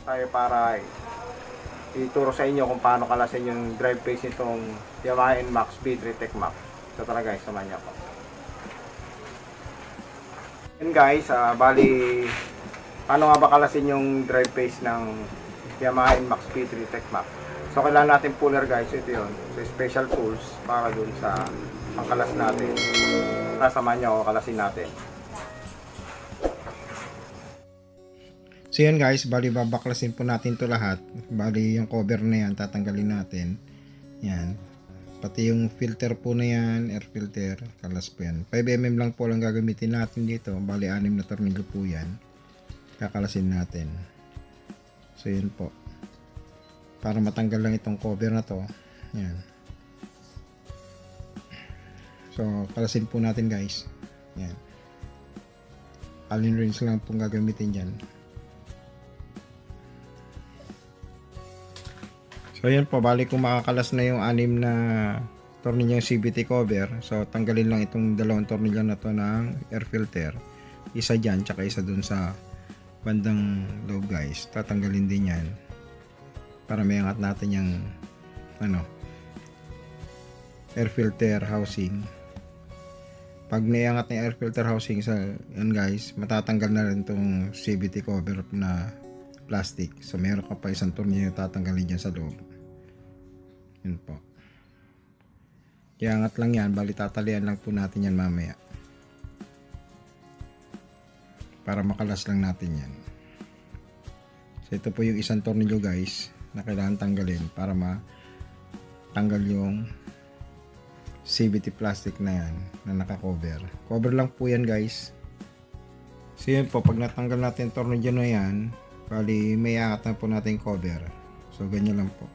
tayo para ituro sa inyo kung paano kalasin yung drive phase nitong Yamaha NMAX B3 TechMax. So tara guys, samahan niyo ako. Yun guys, bali paano nga ba kalasin yung drive phase ng Yamaha NMAX B3 TechMax? So kailangan natin puller guys, ito yun. So special tools para dun sa pangkalas natin. Samahan niyo ako, kalasin natin. So yan guys, bali babaklasin po natin to lahat. Bali yung cover na yan, tatanggalin natin. Yan. Pati yung filter po na yan, air filter, kalas po yan. 5mm lang po lang gagamitin natin dito. Bali 6 na tornilyo po yan. Kakalasin natin. So yan po. Para matanggal lang itong cover na to. Yan. So kalasin po natin guys. Yan. Allen wrench lang pong gagamitin dyan. So yan po, bali kung makakalas na yung 6 na tornilyo CVT cover, so tanggalin lang itong 2 tornilyo na to ng air filter. Isa dyan, tsaka isa dun sa bandang loob guys. Tatanggalin din yan para may angat natin yung air filter housing. Pag naiangat na air filter housing sa yan guys, matatanggal na rin itong CVT cover na plastic. So meron ka pa isang tornilyo tatanggalin dyan sa loob. Yun po. Iangat lang yan, bali tatalian lang po natin yan mamaya. Para makalas lang natin yan. So ito po yung isang tornilyo guys na kailangan tanggalin para matanggal yung CVT plastic na yan na naka-cover. Cover lang po yan guys. So yun po, pag natanggal natin tornilyo na yan, bali may angat na po natin cover. So ganyan lang po.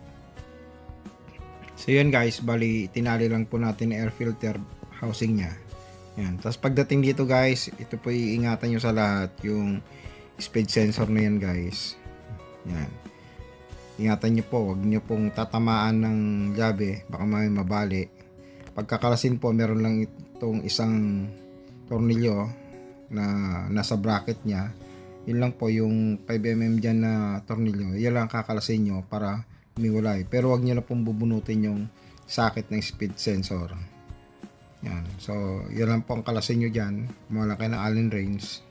So yun guys, bali tinali lang po natin air filter housing nya. Yan. Tapos pagdating dito guys, ito po iingatan nyo sa lahat yung speed sensor na yan guys. Yan. Ingatan nyo po, wag nyo pong tatamaan ng llabe, baka may mabali. Pagkakalasin po, meron lang itong isang tornilyo na nasa bracket nya. Yun lang po yung 5mm dyan na tornilyo. Yan lang kakalasin nyo para umiwalay. Pero wag nyo na pong bubunutin yung socket ng speed sensor. Yan. So, yan lang po ang kalasin nyo dyan. Kumuha kayo ng Allen wrench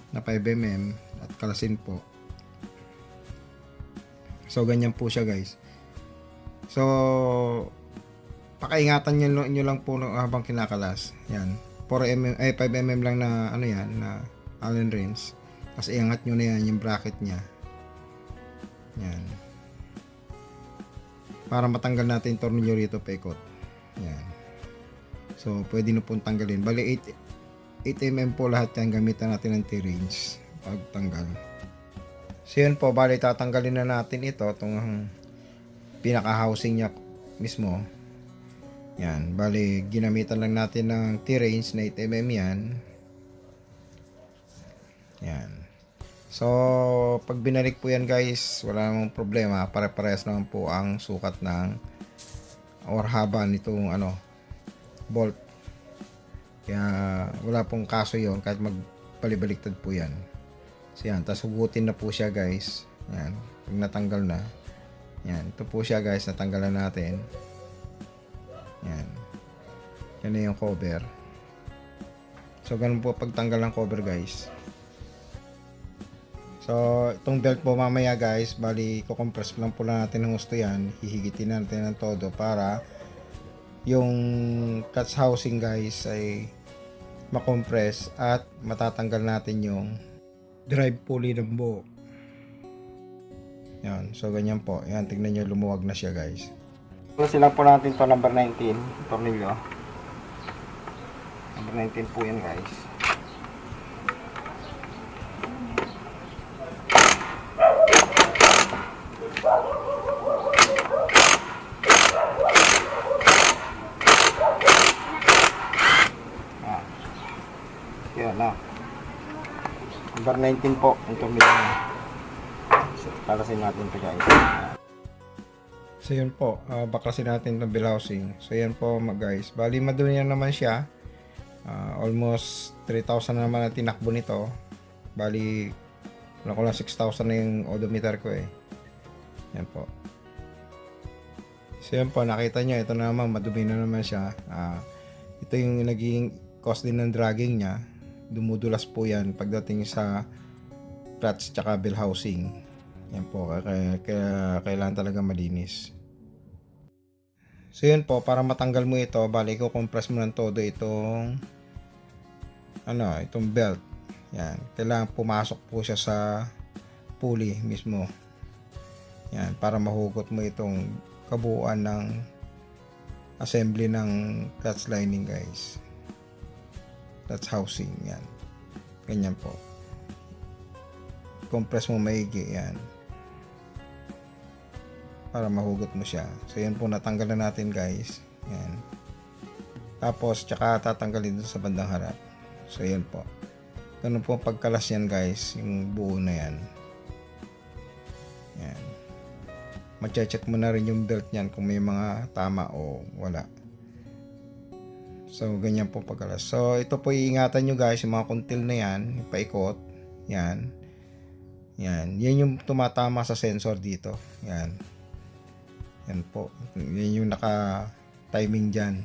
na 5mm at kalasin po. So, ganyan po siya guys. So, pakaingatan nyo lang po habang kinakalas. Yan. 5mm lang na yan na Allen wrench. Tapos iangat nyo na yan yung bracket nya. Yan. Para matanggal natin yung tornilyo rito paikot. Yan. So pwede na pong tanggalin. Bali 8mm po lahat yan. Gamitan natin ng T-wrench pagtanggal. So yun po, bali tatanggalin na natin ito. Itong pinaka housing nya mismo. Yan. Bali ginamitan lang natin ng T-wrench na 8mm yan. Yan. So, pag binalik po yan guys, wala namang problema. Pare-parehas naman po ang sukat ng or haba nitong bolt. Kaya wala pong kaso yon kahit magpalibaliktad po yan. So yan, tapos hugutin na po siya guys. Yan, pag natanggal na. Yan, ito po siya guys, natanggalan natin. Yan. Yan na yung cover. So, ganun po pagtanggal ng cover guys. So, itong belt po mamaya guys, bali kukompress lang po lang natin ng gusto yan. Hihigitin natin ng todo para yung clutch housing guys ay makompress at matatanggal natin yung drive pulley ng buo. Yan, so ganyan po. Yan, tignan nyo, lumuwag na siya guys. So, silang po natin to number 19, tornilyo. Number 19 po yan guys. Yan na. Number 19 po ang tornilyo. So, kalasin natin ito guys. So yun po, baklasin natin itong bill housing. So yan po guys, bali madumi na naman siya. Almost 3,000 na naman ang tinakbo nito. Bali Wala ko lang 6,000 na yung odometer ko eh. Yan po. So yan po, nakita nyo, ito naman, madumi na naman siya. Ito yung naging cause din ng dragging niya. Dumudulas po yan pagdating sa clutch tsaka bell housing. Yan po, kaya kailangan talaga malinis. So yun po, para matanggal mo ito, bali ko compress mo ng todo itong itong belt. Yan, kailangan pumasok po siya sa pulley mismo. Yan, para mahugot mo itong kabuuan ng assembly ng clutch lining, guys. Clutch housing, yan. Ganyan po. Compress mo maigi, yan. Para mahugot mo siya. So yan po, natanggal na natin, guys. Yan. Tapos tsaka tatanggalin dito sa bandang harap. So yan po. Ganun po pagkalas yan, guys, yung buo na yan. Yan. Mache-check mo na rin yung belt niyan kung may mga tama o wala. So ganyan po pagkalas. So ito po, iingatan nyo, guys, yung mga kuntil na yan, yung paikot. Yan. Yan. Yan yung tumatama sa sensor dito. Yan. Yan po. Yan yung naka-timing dyan.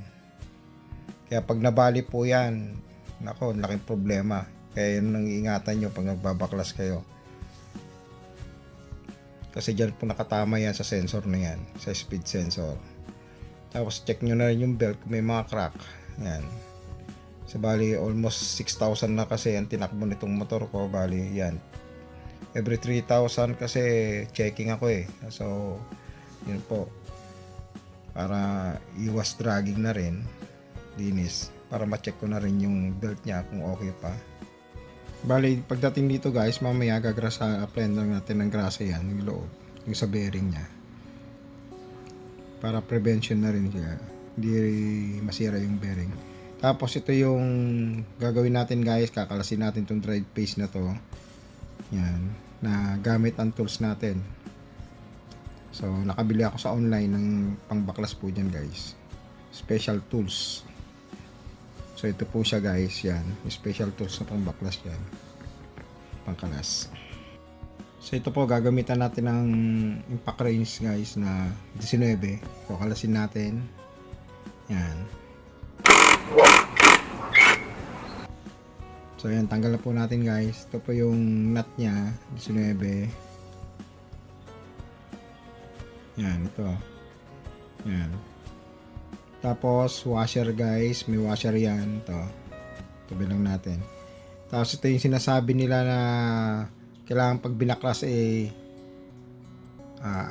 Kaya pag nabali po yan, nako, laking problema. Kaya yun ang iingatan nyo pag nagbabaklas kayo. Kasi dyan po nakatama yan sa sensor na yan. Sa speed sensor. Tapos check nyo na rin yung belt kung may mga crack. Yan. So bali almost 6,000 na kasi ang tinakbo nitong motor ko. Bali yan. Every 3,000 kasi checking ako eh. So yun po. Para iwas dragging na rin. Linis. Para ma-check ko na rin yung belt niya kung okay pa. Bali, pagdating dito, guys, mamaya apply lang natin ng grasa yan, yung loob, yung sa bearing niya. Para prevention na rin siya. Hindi masira yung bearing. Tapos ito yung gagawin natin, guys. Kakalasin natin itong drive paste na to. Yan. Na gamit ang tools natin. So, nakabili ako sa online ng pangbaklas po dyan, guys. Special tools. So ito po siya, guys, yan, special tools na pangbaklas yan, pangkalas. So ito po, gagamitan natin ng impact range, guys, na 19. So kalasin natin yan. So yan, tanggal na po natin, guys. Ito po yung nut nya, 19. Yan, ito yan. Tapos washer, guys, may washer yan. Ito bilang natin. Tapos ito yung sinasabi nila na kailangan pag binaklas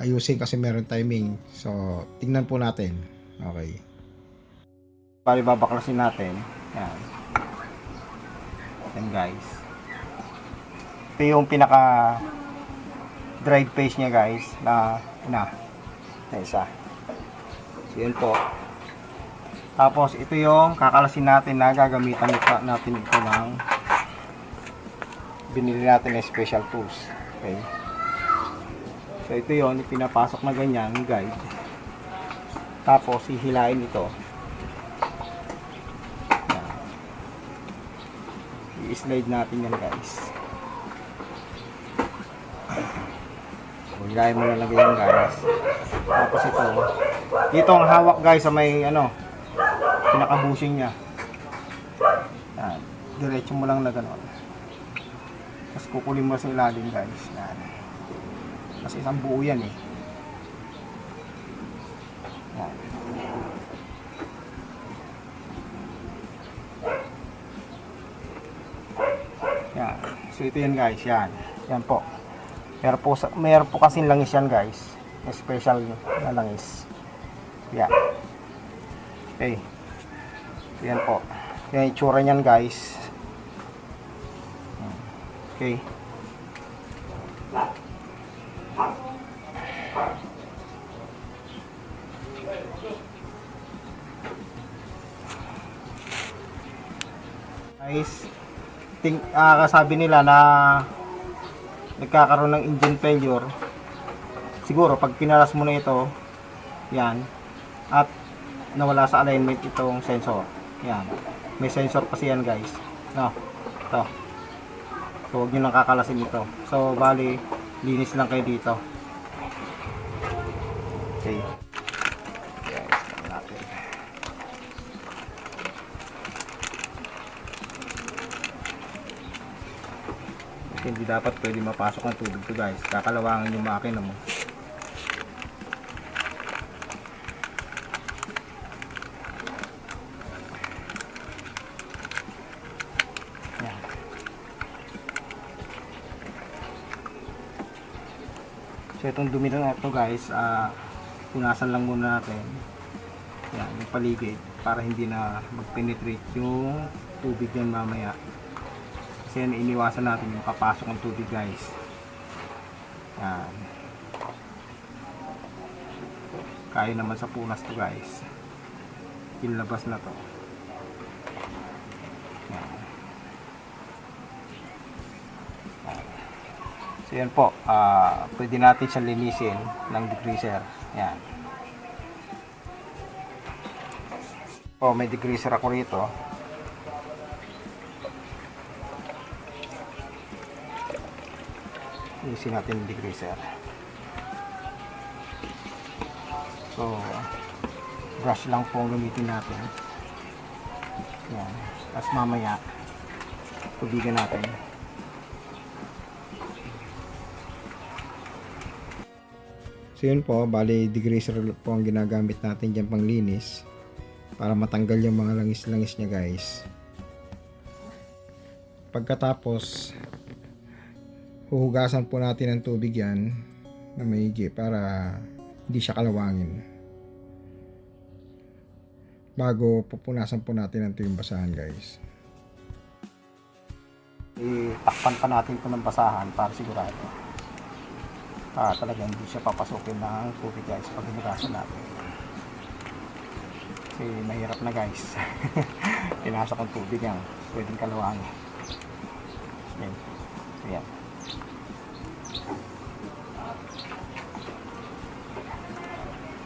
ayusin kasi meron timing. So tingnan po natin. Okay, bali babaklasin natin. Yan. Yan, guys. Ito yung pinaka drive paste nya, guys, na isa. So yun po. Tapos ito yung kakalasin natin na gagamitan natin ito ng binili natin na special tools. Okay. So ito yung pinapasok na ganyan, guide. Tapos hihilain ito. I-slide natin yan, guys. Hilain mo na lang yan, guys. Tapos ito. Dito ang hawak, guys, sa may pinaka-bushing niya. Yan. Diretso mo lang na gano'n. Tapos kukulin mo sa ilalim, guys. Yan. Kasi isang buo yan eh. Yan. Yan. So ito yan, guys. Yan. Yan po. Meron po kasing langis yan, guys. Special na langis. Yan. Okay. Yan po. Yan yung itsura niyan, guys. Okay. Guys, kasabi nila na nagkakaroon ng engine failure. Siguro pag pinalas mo na ito, yan, at nawala sa alignment itong sensor. Yan. May sensor kasi yan, guys. No. Ito. So huwag nyo nang kakalasin ito. So bali, linis lang kayo dito. Okay. Yes, natin. Kasi hindi dapat pwede mapasok ng tubig to guys. Kakalawangin yung makina mo. Yan. So itong dumi na ito guys, punasan lang muna natin. Yan, yung paligid para hindi na mag-penetrate yung tubig yan mamaya. Kasi yan, iniwasan natin yung kapasok ng tubig guys. Yan. Kaya naman sa punas to guys. Pinlabas na to. Yan. So yan po, pwede natin siya linisin ng degreaser. Yan. Oh, may degreaser ako rito. Linisin natin yung degreaser. So, brush lang po ang gamitin natin. Yan. Tapos mamaya, tubigan natin. So yun po, bali degreaser po ang ginagamit natin dyan pang linis para matanggal yung mga langis-langis niya guys. Pagkatapos, huhugasan po natin ng tubig yan na maigi para hindi siya kalawangin. Bago pupunasan po natin ng yung basahan guys. Itakpan pa natin ito ng basahan para sigurado. Talagang hindi siya papasukin ng tubig guys pag hinugasan natin. Kasi mahirap na guys. Pinasok ang tubig yan. Pwedeng kalawangin. Yan. So yan.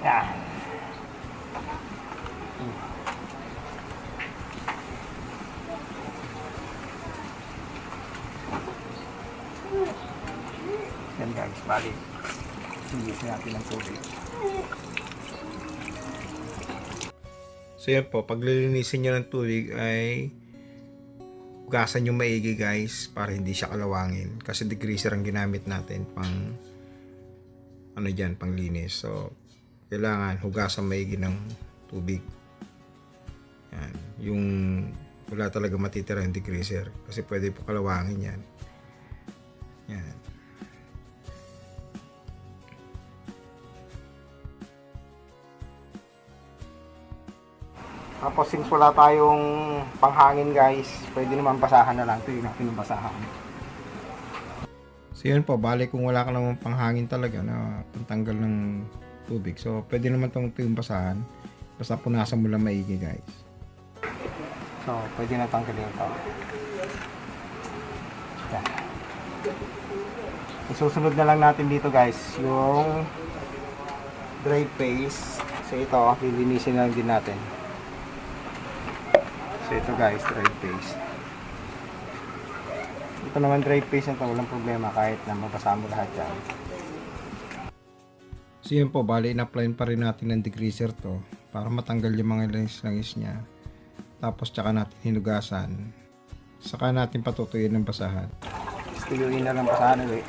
Yan. Yan guys, balik. Higit natin ng tubig. So yan po, pag lilinisin nyo ng tubig ay hugasan nyo maigi guys para hindi siya kalawangin. Kasi degreaser ang ginamit natin pang ano dyan, pang linis. So kailangan hugasan maigi ng tubig. Yan. Yung wala talaga matitira yung degreaser kasi pwede po kalawangin yan. Yan. Tapos since wala tayong panghangin guys, pwede naman basahan na lang. Ito yung natin yung basahan. So yun po, bali kung wala ka namang panghangin talaga na pantanggal ng tubig. So pwede naman itong yung basahan. Basta punasan mo lang maigi guys. So pwede na tanggalin ito. Yan. Isusunod na lang natin dito guys yung dry paste. So ito, lilinisin na lang din natin. So ito guys, dry paste. Ito naman dry paste na ito, walang problema kahit na mabasa mo lahat yan. So yun po, bali in-apply pa rin natin ng degreaser to para matanggal yung mga langis-langis niya. Tapos tsaka natin hinugasan. Saka natin patutuyin ng basahan. Tuyuin na lang basahan ulit.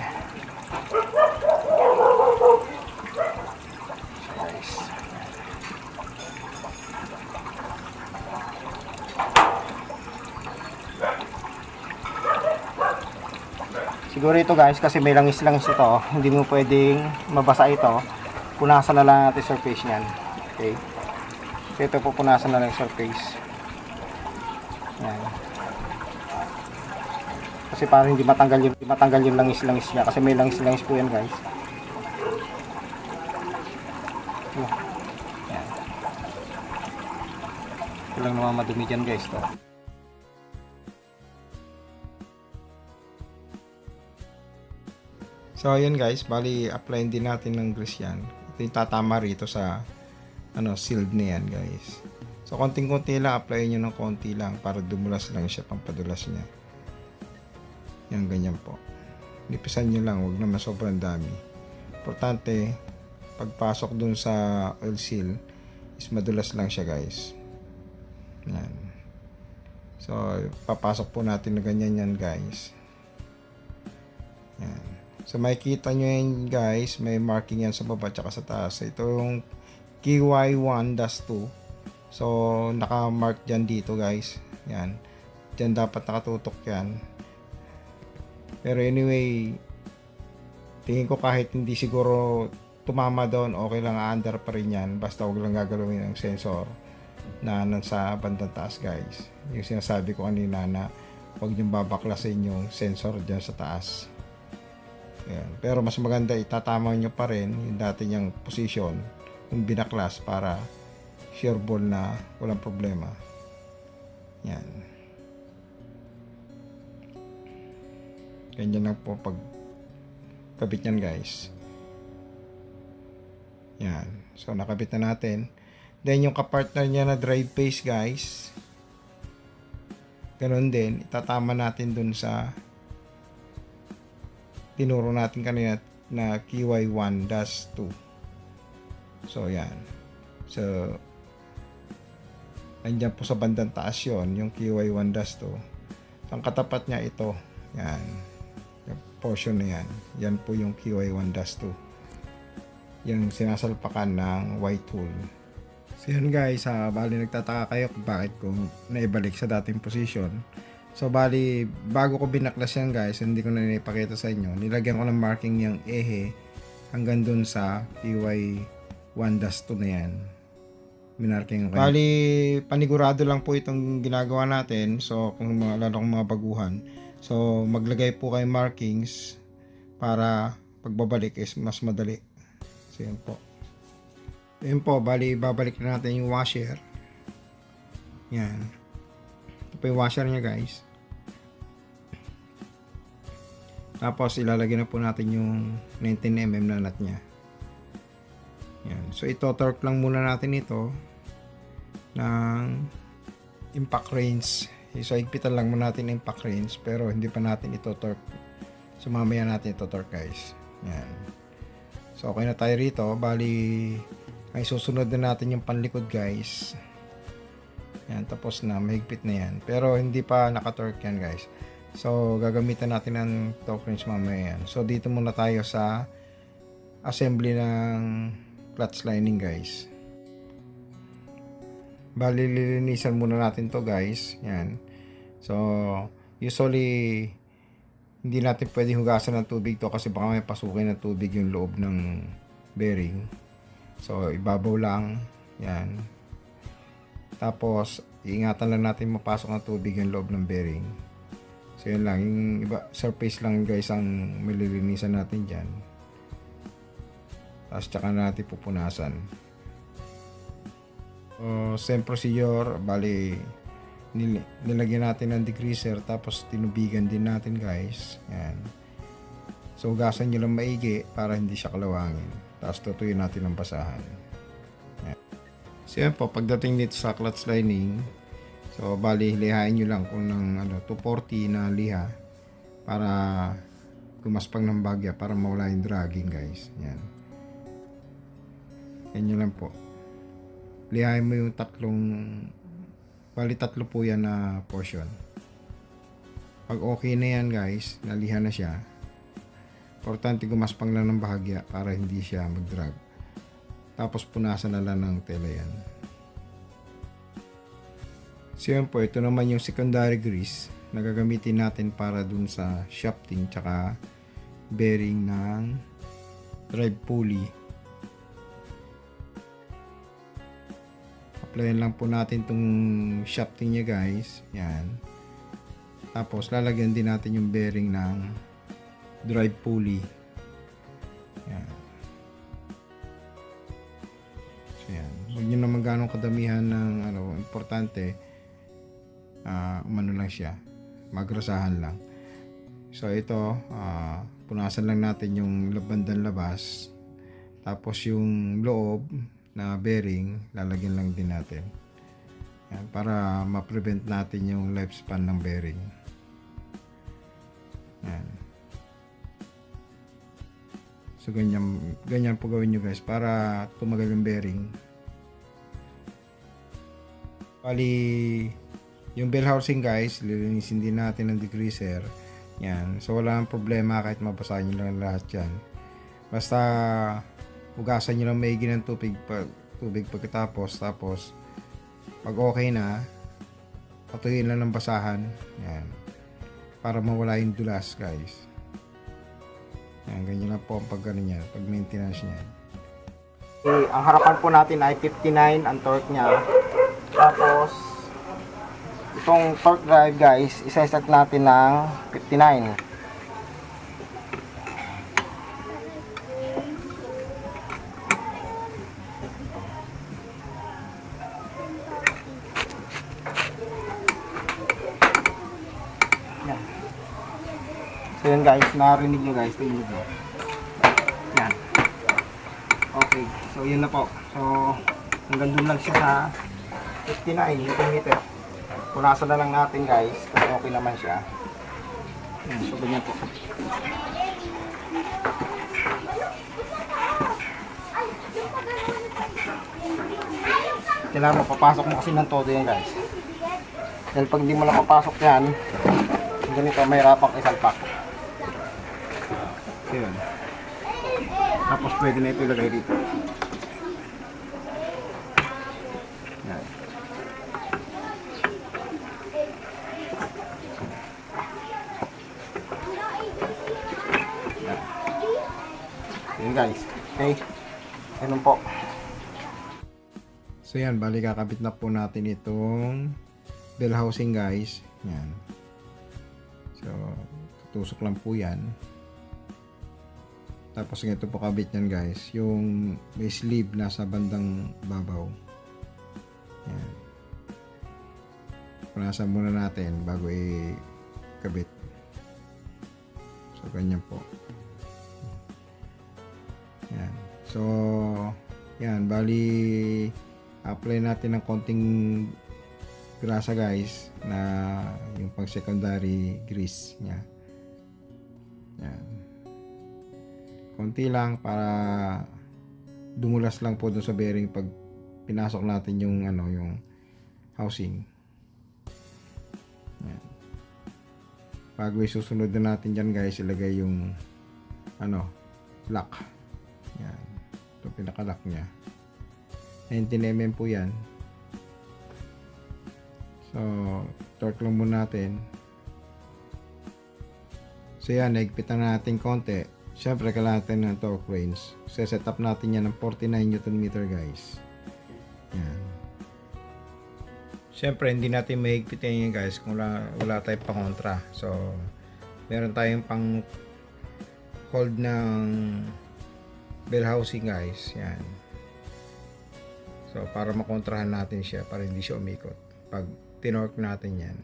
Siguro ito guys, kasi may langis-langis ito, hindi mo pwedeng mabasa ito. Punasan na lang natin surface niyan. Okay. So ito pupunasan na lang yung surface. Yan. Kasi para hindi matanggal yung langis-langis niya, kasi may langis-langis po yan guys. Yan. Ito lang naman madumi dyan guys to. So ayun guys, bali applyin din natin ng grease yan. Ito yung tatama rito sa sealed na yan guys. So konting-konti lang, applyin nyo ng konti lang para dumulas lang siya, pampadulas niya. Yan, ganyan po. Nipisan nyo lang, huwag naman sobrang dami. Importante, pagpasok dun sa oil seal is madulas lang siya guys. Yan. So, papasok po natin na ganyan yan guys. Yan. So, makikita nyo yan guys, may marking yan sa baba tsaka sa taas. Ito yung KY1-2. So, naka-mark dyan dito guys. Yan. Dyan dapat nakatutok yan. Pero anyway, tingin ko kahit hindi siguro tumama doon, okay lang, under pa rin yan. Basta huwag lang gagalawin ang sensor na nasa bandang taas guys. Yung sinasabi ko kanina na huwag niyong babaklasin yung sensor dyan sa taas. Ayan. Pero mas maganda itatama nyo pa rin yung dati niyang position kung binaklas para sure ball na walang problema. Yan. Ganyan lang po pag kabit yan guys. Yan. So nakabit na natin. Then yung kapartner niya na drive phase guys, ganun din, itatama natin dun sa tinuro natin kanina na KY1-2. So yan. So andyan po sa bandang taas yon yung KY1-2. Ang katapat niya ito. Yan. Yung portion na yan. Yan po yung KY1-2. Yung sinasalpakan ng white hole. So yun guys, bali nagtataka kayo kung bakit ko naibalik sa dating position. So bali, bago ko binaklas yan guys, hindi ko na ipakita sa inyo. Nilagyan ko ng marking yung ehe hanggang dun sa KY1-2 na yan. Minarking ko. Bali, panigurado lang po itong ginagawa natin. So kung lalo kong mga baguhan. So maglagay po kayo markings para pagbabalik is mas madali. So yun po. Yun po, bali babalik na natin yung washer. Yan. Ito po yung washer niya guys. Tapos ilalagay na po natin yung 19mm na nut niya. Yan. So ito torque lang muna natin ito ng impact range. So higpitan lang muna natin yung impact range pero hindi pa natin ito torque. So mamaya natin ito torque guys. Yan. So okay na tayo rito. Bali ay susunod na natin yung panlikod guys. Yan, tapos na, mahigpit na yan. Pero hindi pa naka-torque yan guys. So gagamitan natin ng torque wrench mamaya yan. So dito muna tayo sa assembly ng clutch lining guys. Bali lilinisan muna natin to guys. Yan. So usually hindi natin pwedeng hugasan ng tubig to kasi baka may pasukin ng tubig yung loob ng bearing. So, ibabaw lang. Yan. Tapos, iingatan lang natin mapasok ng tubig yung loob ng bearing. So, yun lang. Yung iba, surface lang guys ang malilinisan natin dyan. Tapos, tsaka natin pupunasan. So, same procedure. Bali, nilagyan natin ng degreaser. Tapos, tinubigan din natin guys. Yan. So, hugasan nyo lang maigi para hindi siya kalawangin. Tapos tutuyin natin ang basahan. Yan. So yan po, pagdating dito sa clutch lining, so bali lihain nyo lang kung ng 240 na liha para gumaspang ng bagya para mawala yung dragging guys. Yan. Yan nyo lang po. Lihain mo yung bali tatlo po yan na portion. Pag okay na yan guys, naliha na siya, importante gumaspang lang ng bahagya para hindi siya mag-drag. Tapos punasan na lang ng tela yan. So yan po, ito naman yung secondary grease na gagamitin natin para dun sa shafting tsaka bearing ng drive pulley. Applyan lang po natin tong shafting niya guys. Yan. Tapos lalagyan din natin yung bearing ng drive pulley. Yan. So yan. Huwag nyo naman ganong kadamihan ng importante. Umano lang siya. Magrasahan lang. So ito, punasan lang natin yung bandang labas. Tapos yung loob na bearing, lalagyan lang din natin. Yan, para ma-prevent natin yung lifespan ng bearing. Yan. So ganyan po gawin nyo guys para tumagal yung bearing. Bali, yung bell housing guys, lilinisin din natin ng degreaser. Yan. So wala nang problema kahit mabasahin nyo lang lahat yan. Basta hugasan nyo lang maigi ng tubig pagkatapos. Tapos pag okay na, patuyuin lang ng basahan. Yan. Para mawala yung dulas guys. Yan, ganyan lang po ang pag-ano niya, pag maintenance niya. Okay, ang harapan po natin ay 59 ang torque niya. Tapos itong torque drive guys, isa-set natin ng 59. Yan. So yun guys, narinig nyo guys, tingnan nyo. Yan. Okay, so yun na po. So hanggang doon lang siya sa 59 meter. Punasan na lang natin guys kung okay naman siya. So ganyan po. Kailangan mo papasok mo kasi ng todo yan guys. Dahil pag hindi mo na papasok yan, ganito mahirapang isalpak. So yun. Tapos pwede na ito ilagay dito. Yan. Yan guys. Okay. Ganun po. So yan, bali kakabit na po natin itong bell housing guys. Yan. So tutusok lang po yan. Tapos ito po kabit yan guys. Yung may sleeve nasa bandang babaw. Yan. Punasan muna natin bago i-kabit. So ganyan po. Yan. So yan, bali apply natin ng konting grasa guys na yung pang secondary grease nya. Yan. Konti lang para dumulas lang po dun sa bearing pag pinasok natin yung yung housing. Yan. Bago isusunod na natin dyan guys, ilagay yung lock. Yan. Ito pinaka-lock nya. 19mm po yan. So torque lang muna natin. So yan, naigpitan natin konti. Siyempre kailangan natin ng torque range. So set up natin yan ng 49 Nm guys. Yan. Siyempre hindi natin mahigpitan yan guys kung wala tayong pang kontra. So meron tayong pang hold ng bell housing guys. Yan. So para makontrahan natin siya para hindi siya umikot pag tinorque natin yan.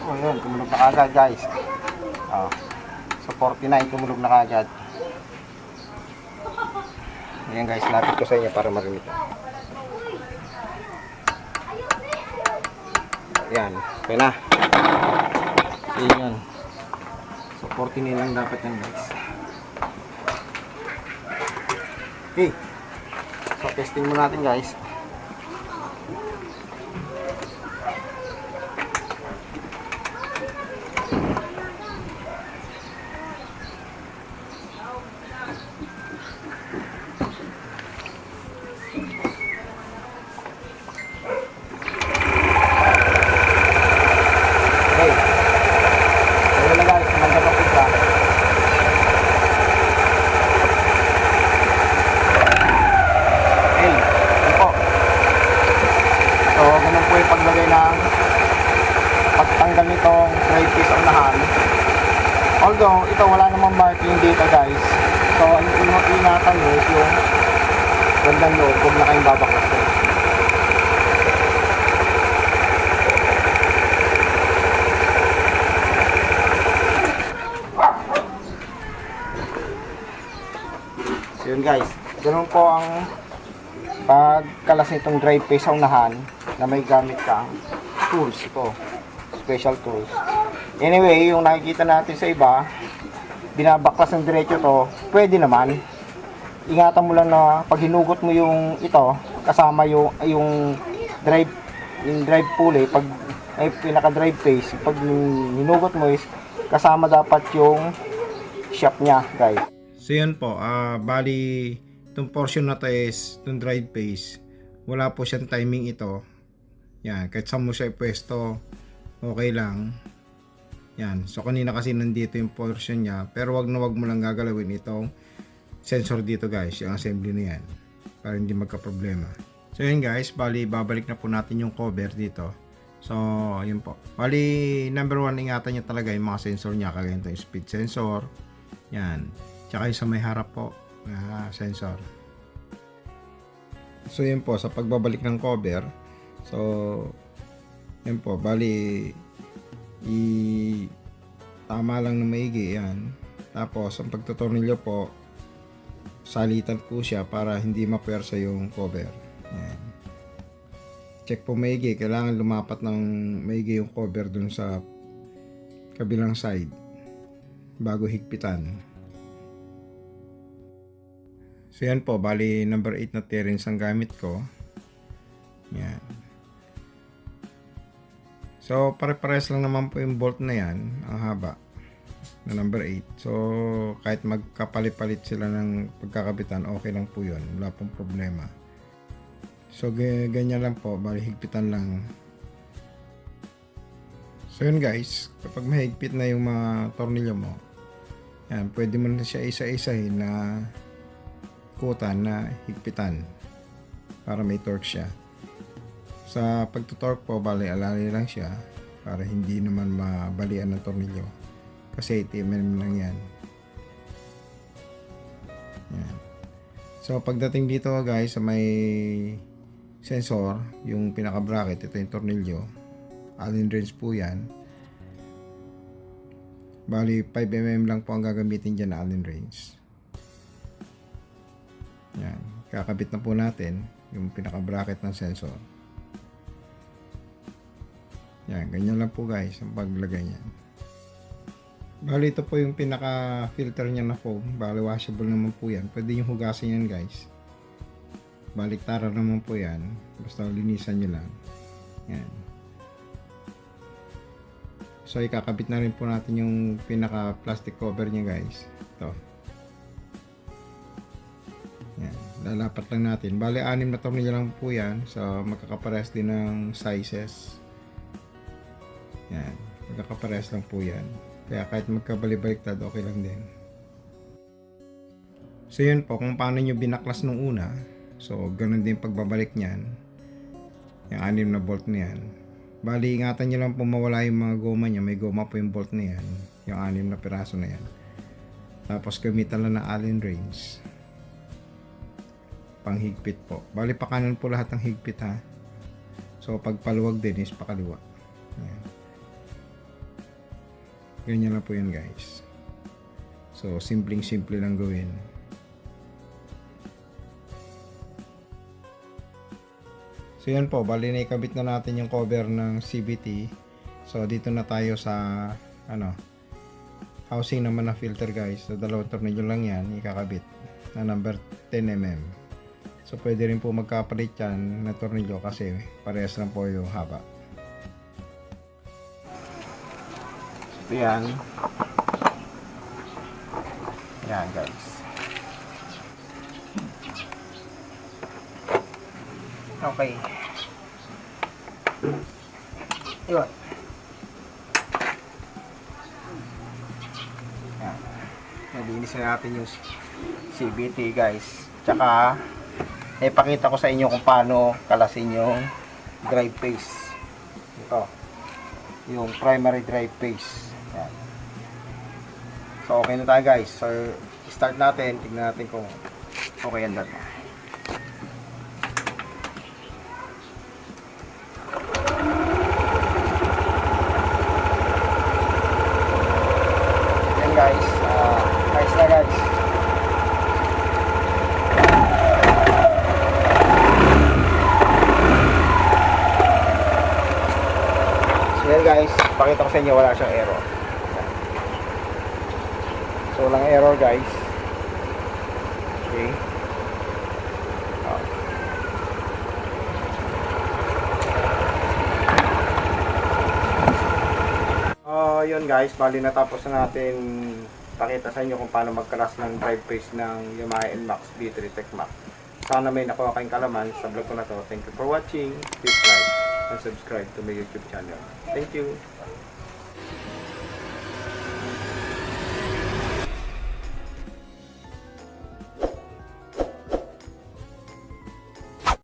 Oh yun, tumulog na kagad guys. So 49 tumulog na kagad. Ayan guys, lapit ko sa inyo para marinig. Ayan, okay na. Ayan. So 49 lang dapat yan guys. Okay. So testing mo natin guys. Okay. So yun na guys, maganda pa siya. So, ganun po yung paglagay ng pagtanggal nitong drive piece ang unahan. Although, ito wala namang marking dito guys. So, ang ingatan nyo is yung bandang loob kung na kayong babaklas ko. So, yun guys. Ganun po ang pagkalas nitong drive piece sa unahan na may gamit kang tools ito. special tools. Anyway, yung nakikita natin sa iba, binabaklas ng diretso to, pwede naman. Ingatan mo lang na pag hinugot mo yung ito, kasama yung drive pulley, pag ay pinaka-drive face, pag hinugot mo is kasama dapat yung shaft niya, guys. So yun po, bali itong portion na to is itong drive phase, wala po siyang timing ito. Yan, kahit saan mo siya ipwesto, okay lang. Yan, so kanina kasi nandito yung portion niya, pero wag mo lang gagalawin itong sensor dito guys, yung assembly na yan, para hindi magka-problema. So yun guys, bali babalik na po natin yung cover dito. So yun po, bali number 1, ingatan nyo talaga yung mga sensor niya, kagaya ito yung speed sensor, yan, tsaka yung sa may harap po, sensor. So yun po, sa pagbabalik ng cover, so yun po, bali tama lang na maigi yan. Tapos ang pagtutornilyo po, salitan po siya para hindi mapersa yung cover. Yan. Check po maigi, kailangan lumapat ng maigi yung cover dun sa kabilang side bago higpitan. So yan po, bali number 8 na T-rings ang gamit ko. Yan. So pare-pares lang naman po yung bolt na yan, ang haba na number 8. So kahit magkapalit-palit sila ng pagkakabitan, okay lang po yun, wala pong problema. So ganyan lang po, bali higpitan lang. So yun guys, kapag mahigpit na yung mga tornilyo mo, yan, pwede mo na siya isa-isahin na ikutan na higpitan para may torque siya. Sa pagtutorque po, bali alali lang siya para hindi naman mabalian ng tornilyo kasi 8mm lang yan. Yan. So pagdating dito guys sa may sensor, yung pinaka bracket, ito yung tornilyo, Allen wrench po yan. Bali 5mm lang po ang gagamitin dyan na Allen wrench. Yan, kakabit na po natin yung pinaka bracket ng sensor. Yan, ganyan lang po guys ang paglagay niyan. Bali ito po yung pinaka filter niya na foam, bali washable naman po yan, pwede yung hugasin yan guys. Baliktaran naman po yan, basta linisan nyo lang. Yan. So ikakabit na rin po natin yung pinaka plastic cover niya guys. Ito. Yan, lalapat lang natin. Bali 6 na tornilyo lang po yan, so magkakapares din ng sizes. Yan, magkakapares lang po yan. Kaya kahit magkabali-baliktad, okay lang din. So yun po, kung paano nyo binaklas nung una, so ganun din pagbabalik nyan. Yung 6 na bolt na yan. Bali, ingatan nyo lang po mawala yung mga goma nya. May goma po yung bolt na yan, yung 6 na piraso na yan. Tapos gamitan lang ng Allen wrench panghigpit po. Bali pa kanan po lahat ng higpit ha. So pag paluwag din is pakaliwa. Ayan. Ganyan lang po yan guys. So simpleng simple lang gawin. So yan po, bali na ikabit na natin yung cover ng CVT. So dito na tayo sa housing naman na filter guys. So dalawang tornilyo lang yan ikakabit na number 10mm. So pwede rin po magkapalit yan na tornilyo kasi parehas lang po yung haba. So yan. Yan guys. Okay. Yun. Yan. Nalinis na natin yung CVT guys. Tsaka ipakita ko sa inyo kung paano kalasin yung drive phase. Ito. Yung primary drive phase. Yan. So okay na tayo guys. So start natin. Tignan natin kung okay yan dito. Yan guys. Nice na guys. So yan guys. Pakita ko sa inyo, wala siyang error. So, walang error guys. Okay. Yun guys, bali natapos na natin pakita sa inyo kung paano magkalas ng drive phase ng Yamaha NMAX B3 TechMax. Sana may nakuha kayong kalaman sa vlog ko na to. Thank you for watching. Please like and subscribe to my YouTube channel. Thank you.